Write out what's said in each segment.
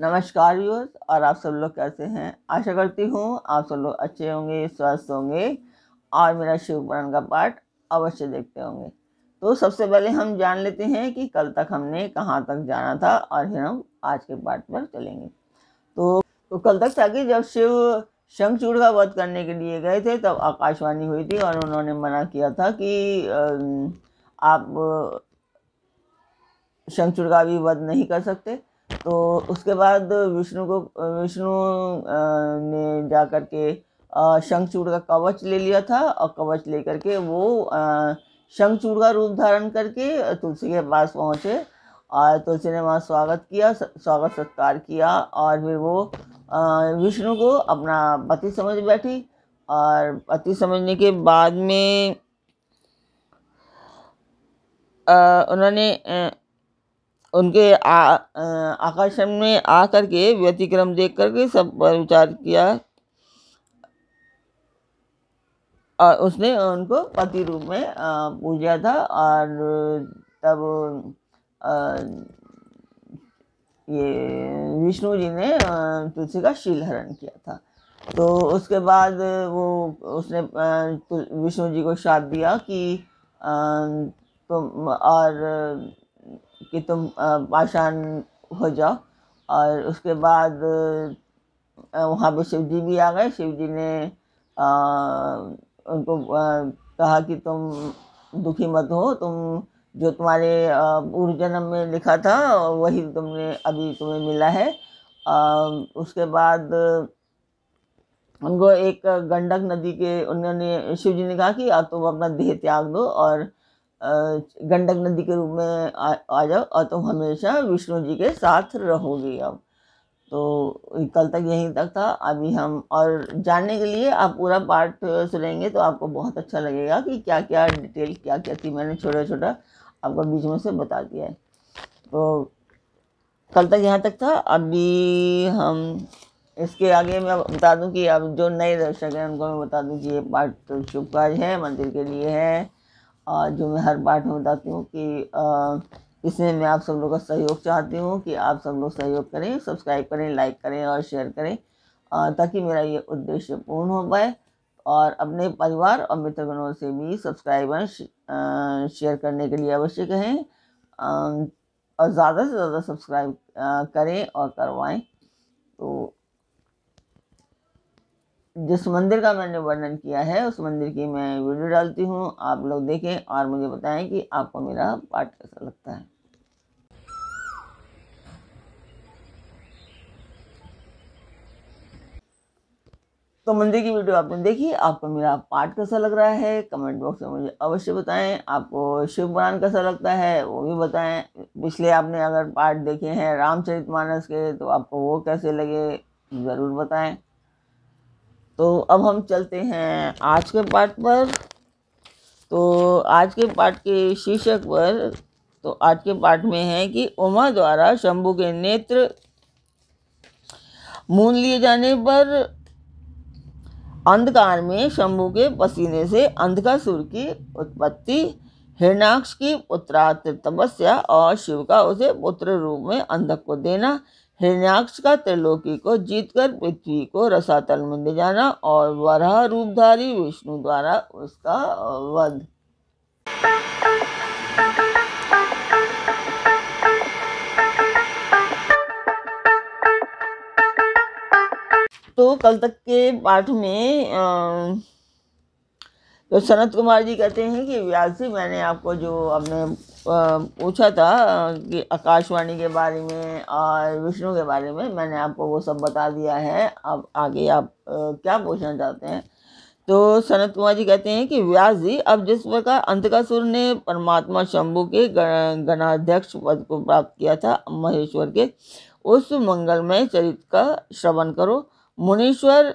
नमस्कार व्यूअर्स, और आप सब लोग कैसे हैं। आशा करती हूँ आप सब लोग अच्छे होंगे, स्वस्थ होंगे और मेरा शिव पुराण का पाठ अवश्य देखते होंगे। तो सबसे पहले हम जान लेते हैं कि कल तक हमने कहाँ तक जाना था और फिर हम आज के पाठ पर चलेंगे। तो कल तक था कि जब शिव शंखचूड़ का वध करने के लिए गए थे तब आकाशवाणी हुई थी और उन्होंने मना किया था कि आप शंखचूड़ का भी वध नहीं कर सकते। तो उसके बाद विष्णु ने जा कर के शंखचूड़ का कवच ले लिया था और कवच लेकर के वो शंखचूड़ का रूप धारण करके तुलसी के पास पहुँचे और तुलसी ने वहाँ स्वागत सत्कार किया और फिर वो विष्णु को अपना पति समझ बैठी। और पति समझने के बाद में उन्होंने उनके आकर्षण में आकर के व्यतिक्रम देख करके सब पर विचार किया और उसने उनको पति रूप में पूजा था। और तब ये विष्णु जी ने तुलसी का शील हरण किया था। तो उसके बाद उसने विष्णु जी को शाप दिया कि तुम पाषाण हो जाओ। और उसके बाद वहाँ पे शिव जी भी आ गए। शिव जी ने उनको कहा कि तुम दुखी मत हो, तुम जो तुम्हारे पूर्व जन्म में लिखा था वही तुम्हें मिला है। उसके बाद उनको एक गंडक नदी के उन्होंने शिव जी ने कहा कि अब तुम अपना देह त्याग दो और गंडक नदी के रूप में आ जाओ और तुम हमेशा विष्णु जी के साथ रहोगे। अब तो कल तक यहीं तक था। अभी हम और जानने के लिए आप पूरा पाठ सुनेंगे तो आपको बहुत अच्छा लगेगा कि क्या क्या डिटेल क्या क्या थी। मैंने छोटा छोटा आपको बीच में से बता दिया है। तो कल तक यहाँ तक था। अभी हम इसके आगे मैं बता दूं कि अब जो नए दर्शक हैं उनको मैं बता दूं कि ये पाठ शुभ कार्य है, मंदिर के लिए है। और जो मैं हर पाठ में बताती हूँ कि इसमें मैं आप सब लोग का सहयोग चाहती हूँ कि आप सब लोग सहयोग करें, सब्सक्राइब करें, लाइक करें और शेयर करें ताकि मेरा ये उद्देश्य पूर्ण हो पाए। और अपने परिवार और मित्रगणों से भी सब्सक्राइबर शेयर करने के लिए अवश्य कहें और ज़्यादा से ज़्यादा सब्सक्राइब करें और करवाएं। तो जिस मंदिर का मैंने वर्णन किया है उस मंदिर की मैं वीडियो डालती हूँ, आप लोग देखें और मुझे बताएं कि आपको मेरा पाठ कैसा लगता है। तो मंदिर की वीडियो आपने देखी, आपको मेरा पाठ कैसा लग रहा है कमेंट बॉक्स में मुझे अवश्य बताएं। आपको शिव पुराण कैसा लगता है वो भी बताएं। पिछले आपने अगर पाठ देखे हैं रामचरितमानस के तो आपको वो कैसे लगे ज़रूर बताएं। तो अब हम चलते हैं आज के पाठ पर। तो आज के पाठ के शीर्षक पर तो आज के पाठ में है कि उमा द्वारा शंभु के नेत्र मूंद लिए जाने पर अंधकार में शंभु के पसीने से अंधकासुर की उत्पत्ति, हिरण्याक्ष की पुत्रात्र तपस्या और शिव का उसे पुत्र रूप में अंधक को देना, हिरण्याक्ष का त्रिलोकी को जीतकर पृथ्वी को रसातल में ले जाना और वराह रूपधारी विष्णु द्वारा उसका वध। तो कल तक के पाठ में तो सनत कुमार जी कहते हैं कि व्यास जी, मैंने आपको जो आपने पूछा था कि आकाशवाणी के बारे में और विष्णु के बारे में, मैंने आपको वो सब बता दिया है। अब आगे आप क्या पूछना चाहते हैं। तो सनत कुमार जी कहते हैं कि व्यास जी, अब जिस प्रकार अंधकासुर ने परमात्मा शंभु के गणाध्यक्ष पद को प्राप्त किया था महेश्वर के, उस मंगलमय चरित्र का श्रवण करो। मुनीश्वर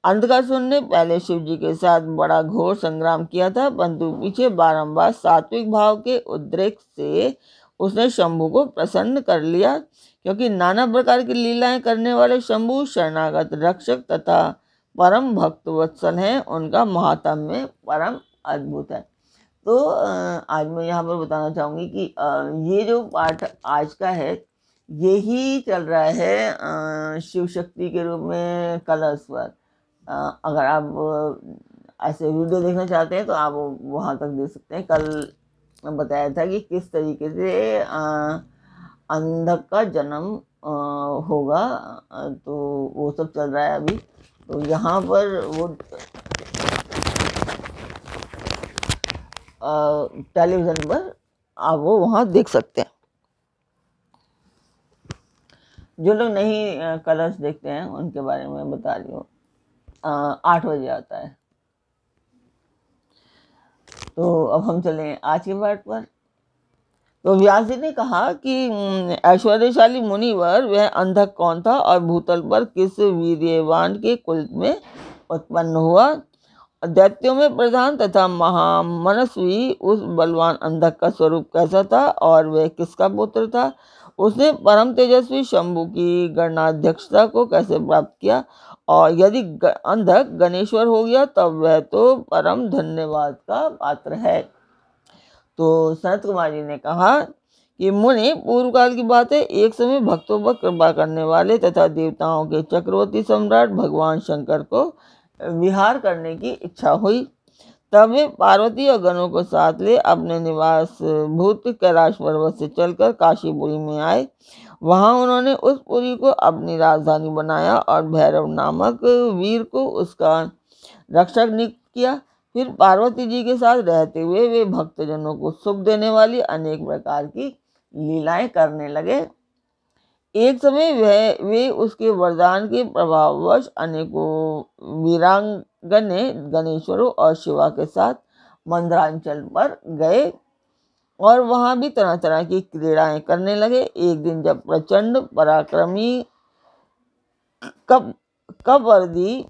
अंधकासुर ने पहले शिव जी के साथ बड़ा घोर संग्राम किया था, परंतु पीछे बारंबार सात्विक भाव के उद्रेक से उसने शंभु को प्रसन्न कर लिया। क्योंकि नाना प्रकार की लीलाएं करने वाले शंभु शरणागत रक्षक तथा परम भक्त वत्सल हैं, उनका महात्म्य परम अद्भुत है। तो आज मैं यहाँ पर बताना चाहूँगी कि ये जो पाठ आज का है यही चल रहा है शिव शक्ति के रूप में कलर्स पर। अगर आप ऐसे वीडियो देखना चाहते हैं तो आप वहाँ तक देख सकते हैं। कल बताया था कि किस तरीके से अंधक का जन्म होगा, तो वो सब चल रहा है अभी। तो यहाँ पर वो टेलीविज़न पर आप वो वहाँ देख सकते हैं। जो लोग नहीं कलर्स देखते हैं उनके बारे में बता रही हूँ। 8 बजे आता है। तो अब हम चलें आज के पाठ पर। तो व्यास जी ने कहा कि ऐश्वर्यशाली मुनिवर वह अंधक कौन था और भूतल पर किस वीर्यवान के कुल में उत्पन्न हुआ। दैत्यों में प्रधान तथा महामनस्वी उस बलवान अंधक का स्वरूप कैसा था और वह किसका पुत्र था। उसने परम तेजस्वी शंभु की गणाध्यक्षता को कैसे प्राप्त किया, और यदि अंधक गणेश्वर हो गया तब वह तो परम धन्यवाद का पात्र है। तो सनत कुमार जी ने कहा कि मुनि, पूर्व काल की बात है, एक समय भक्तों पर कृपा करने वाले तथा देवताओं के चक्रवर्ती सम्राट भगवान शंकर को विहार करने की इच्छा हुई। तब वे पार्वती और गणों को साथ ले अपने निवास भूत कैलाश पर्वत से चलकर काशीपुरी में आए। वहां उन्होंने उस पुरी को अपनी राजधानी बनाया और भैरव नामक वीर को उसका रक्षक नियुक्त किया। फिर पार्वती जी के साथ रहते हुए वे भक्तजनों को सुख देने वाली अनेक प्रकार की लीलाएं करने लगे। एक समय वे उसके वरदान के प्रभाववश अनेकों वीरांगने गणेश्वरों और शिवा के साथ मंदरांचल पर गए और वहां भी तरह तरह की क्रीड़ाएं करने लगे। एक दिन जब प्रचंड पराक्रमी कपवर्दी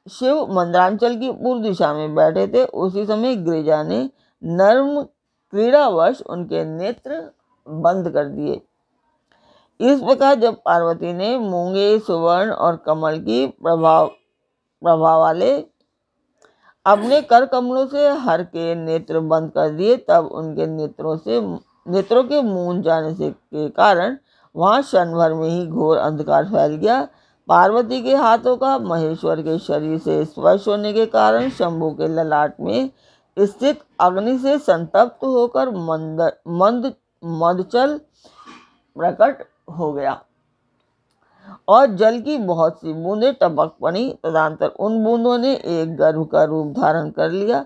शिव मंदरांचल की पूर्व दिशा में बैठे थे, उसी समय गिरिजा ने नर्म क्रीड़ावश उनके नेत्र बंद कर दिए। इस प्रकार जब पार्वती ने मूंगे, सुवर्ण और कमल की प्रभाव वाले अपने कर कमलों से हर के नेत्र बंद कर दिए, तब उनके नेत्रों के मूंद जाने से के कारण वहां क्षण भर में ही घोर अंधकार फैल गया। पार्वती के हाथों का महेश्वर के शरीर से स्पर्श होने के कारण शंभु के ललाट में स्थित अग्नि से संतप्त होकर मदचल प्रकट हो गया और जल की बहुत सी बूंदें टपक पड़ी। तदंतर उन बूंदों ने एक गर्भ का रूप धारण कर लिया।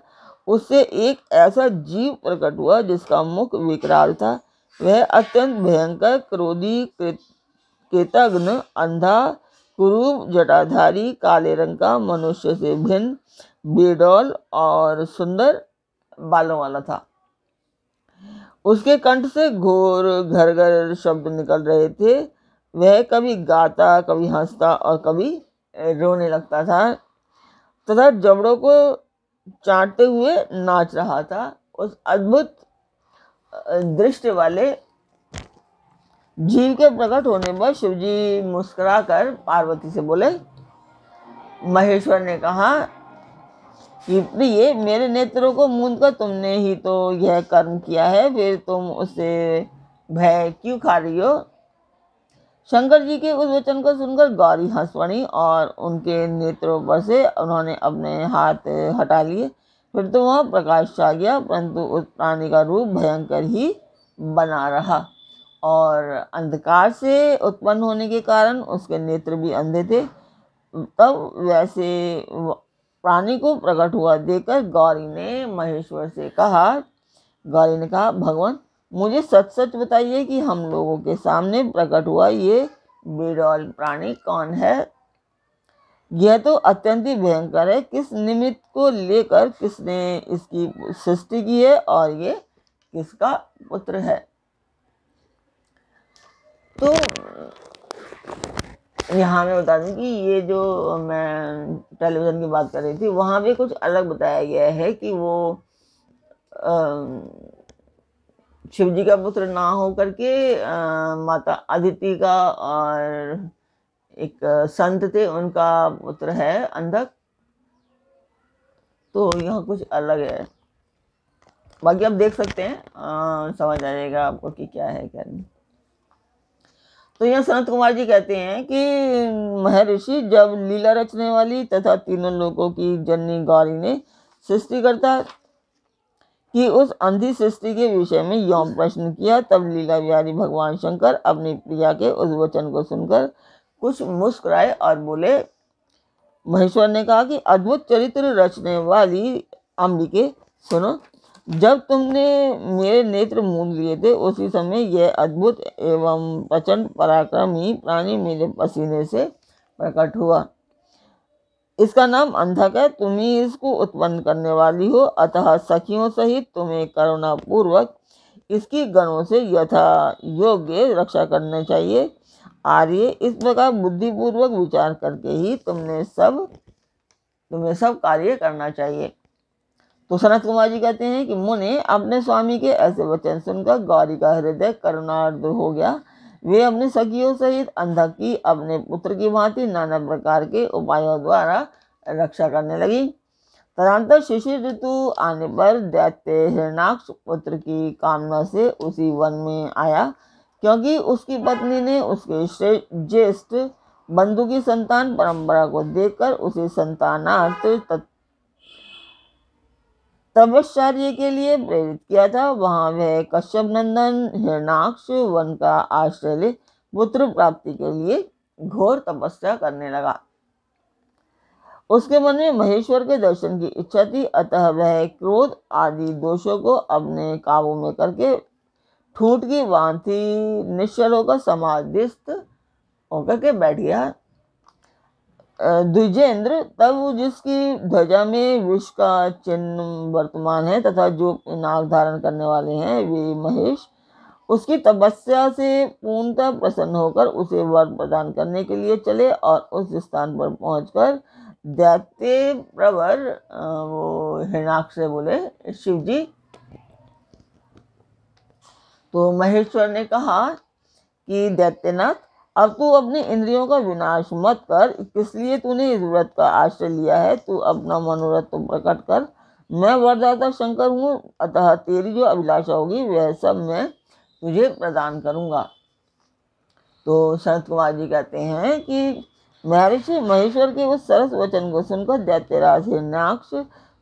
उससे एक ऐसा जीव प्रकट हुआ जिसका मुख विकराल था। वह अत्यंत भयंकर, क्रोधी, कृतघ्न, अंधा, कुरूप, जटाधारी, काले रंग का, मनुष्य से भिन्न, बेडौल और सुंदर बालों वाला था। उसके कंठ से घोर घरघर शब्द निकल रहे थे। वह कभी गाता, कभी हंसता और कभी रोने लगता था तथा जबड़ों को चाटते हुए नाच रहा था। उस अद्भुत दृष्टि वाले जीव के प्रकट होने पर शिवजी मुस्कुराकर पार्वती से बोले। महेश्वर ने कहा कि प्रिय, मेरे नेत्रों को मूंद कर तुमने ही तो यह कर्म किया है, फिर तुम उसे भय क्यों खा रही हो। शंकर जी के उस वचन को सुनकर गौरी हंस पड़ी और उनके नेत्रों पर से उन्होंने अपने हाथ हटा लिए। फिर तो वहाँ प्रकाश छा गया, परंतु उस प्राणी का रूप भयंकर ही बना रहा और अंधकार से उत्पन्न होने के कारण उसके नेत्र भी अंधे थे। तब वैसे प्राणी को प्रकट हुआ देखकर गौरी ने महेश्वर से कहा, भगवान, मुझे सच सच बताइए कि हम लोगों के सामने प्रकट हुआ ये बेडौल प्राणी कौन है। यह तो अत्यंत ही भयंकर है। किस निमित्त को लेकर किसने इसकी सृष्टि की है और ये किसका पुत्र है। तो यहाँ मैं बता दूं कि ये जो मैं टेलीविज़न की बात कर रही थी वहाँ भी कुछ अलग बताया गया है कि वो शिवजी का पुत्र ना हो करके माता अदिति का और एक संत थे उनका पुत्र है अंधक। तो यहाँ कुछ अलग है, बाकी आप देख सकते हैं, समझ आ जाएगा आपको कि क्या है क्या नहीं। तो यह सनत कुमार जी कहते हैं कि महर्षि जब लीला रचने वाली तथा तीनों लोगों की जननी गौरी ने सृष्टिकर्ता कि उस अंधी सृष्टि के विषय में यौन प्रश्न किया, तब लीला बिहारी भगवान शंकर अपनी प्रिया के उस वचन को सुनकर कुछ मुस्कुराए और बोले। महेश्वर ने कहा कि अद्भुत चरित्र रचने वाली अंबिके, सुनो, जब तुमने मेरे नेत्र मूंद लिए थे उसी समय यह अद्भुत एवं प्रचंड पराक्रमी प्राणी मेरे पसीने से प्रकट हुआ। इसका नाम अंधक है, तुम ही इसको उत्पन्न करने वाली हो, अतः सखियों सहित तुम्हें करुणापूर्वक इसकी गणों से यथा योग्य रक्षा करनी चाहिए। आर्य, इस प्रकार बुद्धिपूर्वक विचार करके ही तुम्हें सब कार्य करना चाहिए। तो सनत कुमार जी कहते हैं कि मुने अपने स्वामी के ऐसे वचन सुनकर गौरी का हृदय करुणार्द्र हो गया। वे अपने सखियों सहित अंधक की अपने पुत्र की भांति नाना प्रकार के उपायों द्वारा रक्षा करने लगी। तदंतर शिशिर ऋतु आने पर दैत्य हिरणाक्ष पुत्र की कामना से उसी वन में आया, क्योंकि उसकी पत्नी ने उसके ज्येष्ठ बंधु की संतान परंपरा को देखकर उसे संतानार्थ तपश्चर्य के लिए प्रेरित किया था। वहां वह कश्यप नंदन हिरणाक्ष वन का आश्रय ले पुत्र प्राप्ति के लिए घोर तपस्या करने लगा। उसके मन में महेश्वर के दर्शन की इच्छा थी, अतः वह क्रोध आदि दोषों को अपने काबू में करके ठूंठ की भांति निश्चल होकर समाधिस्थ होकर के बैठ गया। द्विजेंद्र, तब जिसकी ध्वजा में विष का चिन्ह वर्तमान है तथा जो नाग धारण करने वाले हैं वे महेश, उसकी तपस्या से पूर्णतः प्रसन्न होकर उसे वर प्रदान करने के लिए चले और उस स्थान पर पहुंचकर दैत्य प्रवर वो हिरणाक्ष से बोले, शिव जी। तो महेश्वर ने कहा कि दैत्यनाथ, अब तू अपने इंद्रियों का विनाश मत कर, किस लिए तूने इस व्रत का आश्रय लिया है? तू अपना मनोरथ तो प्रकट कर। मैं वरदाता शंकर हूँ, अतः तेरी जो अभिलाषा होगी वह सब मैं तुझे प्रदान करूँगा। तो सनत कुमार जी कहते हैं कि महर्षि महेश्वर के उस सरस वचन को सुनकर दैत्यराज हिरण्याक्ष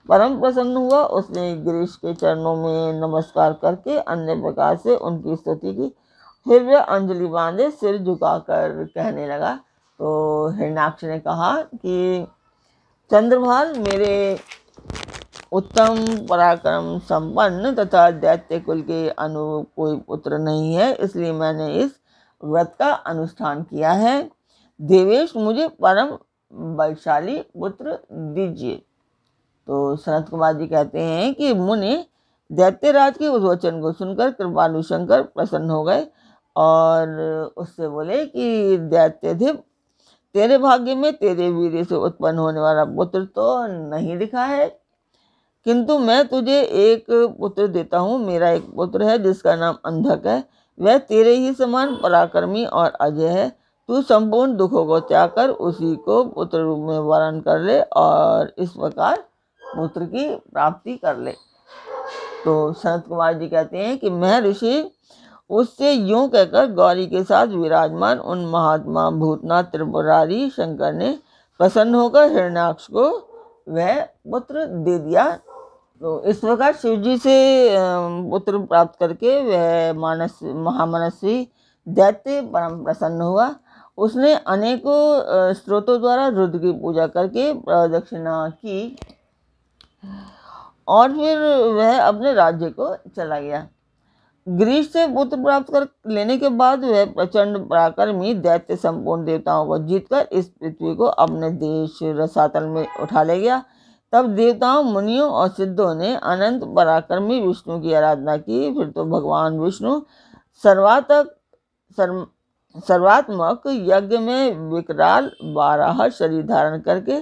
परम प्रसन्न हुआ। उसने गिरीश के चरणों में नमस्कार करके अन्य प्रकार से उनकी स्तुति की। फिर वह अंजलि बांधे सिर झुकाकर कहने लगा। तो हिरण्याक्ष ने कहा कि चंद्रभाल, मेरे उत्तम पराक्रम संपन्न तथा दैत्य कुल के अनुरूप कोई पुत्र नहीं है, इसलिए मैंने इस व्रत का अनुष्ठान किया है। देवेश, मुझे परम बलशाली पुत्र दीजिए। तो सनत कुमार जी कहते हैं कि मुनि दैत्यराज के उस वचन को सुनकर कृपालु शंकर प्रसन्न हो गए और उससे बोले कि दैत्यधिप, तेरे भाग्य में तेरे वीर्य से उत्पन्न होने वाला पुत्र तो नहीं लिखा है, किंतु मैं तुझे एक पुत्र देता हूँ। मेरा एक पुत्र है जिसका नाम अंधक है, वह तेरे ही समान पराक्रमी और अजय है। तू संपूर्ण दुखों को त्याग कर उसी को पुत्र रूप में वरण कर ले और इस प्रकार पुत्र की प्राप्ति कर ले। तो सनत कुमार जी कहते हैं कि महर्षि उससे यूं कहकर गौरी के साथ विराजमान उन महात्मा भूतनाथ त्रिपुरारी शंकर ने प्रसन्न होकर हिरण्याक्ष को वह पुत्र दे दिया। तो इस प्रकार शिव जी से पुत्र प्राप्त करके वह महामनस्वी दैत्य परम प्रसन्न हुआ। उसने अनेकों स्त्रोतों द्वारा रुद्र की पूजा करके प्रदक्षिणा की और फिर वह अपने राज्य को चला गया। गिरीश से पुत्र प्राप्त कर लेने के बाद वह प्रचंड पराक्रमी दैत्य संपूर्ण देवताओं को जीतकर इस पृथ्वी को अपने देश रसातल में उठा ले गया। तब देवताओं, मुनियों और सिद्धों ने अनंत पराक्रमी विष्णु की आराधना की। फिर तो भगवान विष्णु सर्वात्मक यज्ञ में विकराल बारह शरीर धारण करके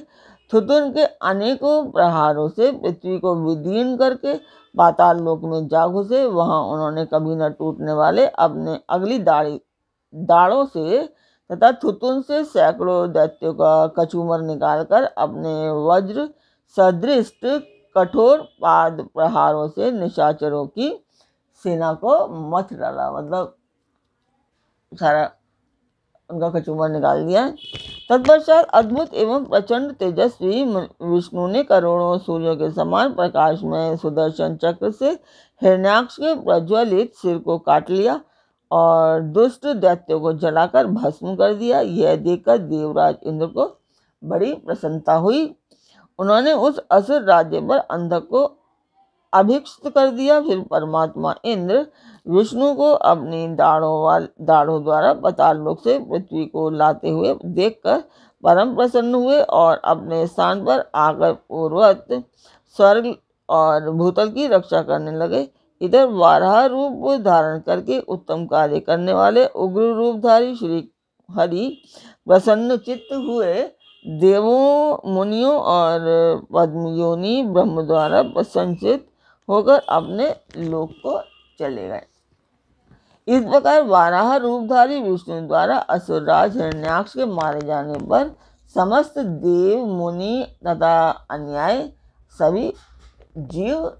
थुतुन के अनेकों प्रहारों से पृथ्वी को विदीर्ण करके पाताल लोक में जा घुसे। वहां उन्होंने कभी न टूटने वाले अपने अगली दाढ़ों से तथा थुतुन से सैकड़ों दैत्यों का कचूमर निकालकर अपने वज्र सदृश कठोर पाद प्रहारों से निशाचरों की सेना को मथ डाला। मतलब सारा उनका कचूमर निकाल दिया। तत्पश्चात अद्भुत एवं प्रचंड तेजस्वी विष्णु ने करोड़ों सूर्यों के समान प्रकाश में सुदर्शन चक्र से हिरण्याक्ष के प्रज्वलित सिर को काट लिया और दुष्ट दैत्यों को जलाकर भस्म कर दिया। यह देखकर देवराज इंद्र को बड़ी प्रसन्नता हुई। उन्होंने उस असुर राज्य पर अंधक को अभिषिक्त कर दिया। फिर परमात्मा इंद्र विष्णु को अपनी दाढ़ों द्वारा पाताल लोक से पृथ्वी को लाते हुए देखकर परम प्रसन्न हुए और अपने स्थान पर आकर पूर्वत स्वर्ग और भूतल की रक्षा करने लगे। इधर वाराह रूप धारण करके उत्तम कार्य करने वाले उग्र रूपधारी श्री हरि प्रसन्न चित्त हुए। देवों, मुनियों और पद्मयोनि ब्रह्म द्वारा प्रशंसित होकर अपने लोक को चले गए। इस प्रकार वाराह रूपधारी विष्णु द्वारा असुरराज हिरण्याक्ष के मारे जाने पर समस्त देव, मुनि तथा अन्याय सभी जीव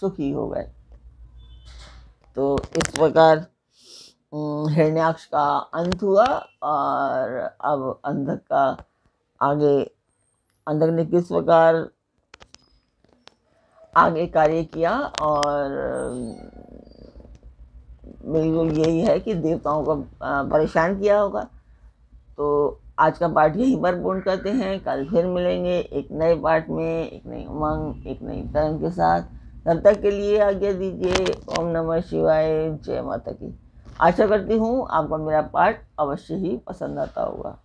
सुखी हो गए। तो इस प्रकार हिरण्याक्ष का अंत हुआ और अब अंधक ने किस प्रकार आगे कार्य किया और बिल्कुल यही है कि देवताओं को परेशान किया होगा। तो आज का पाठ यहीं पर पूर्ण करते हैं। कल फिर मिलेंगे एक नए पाठ में, एक नई उमंग, एक नई तरंग के साथ। तब तक के लिए आज्ञा दीजिए। ओम नमः शिवाय। जय माता की। आशा करती हूँ आपको मेरा पाठ अवश्य ही पसंद आता होगा।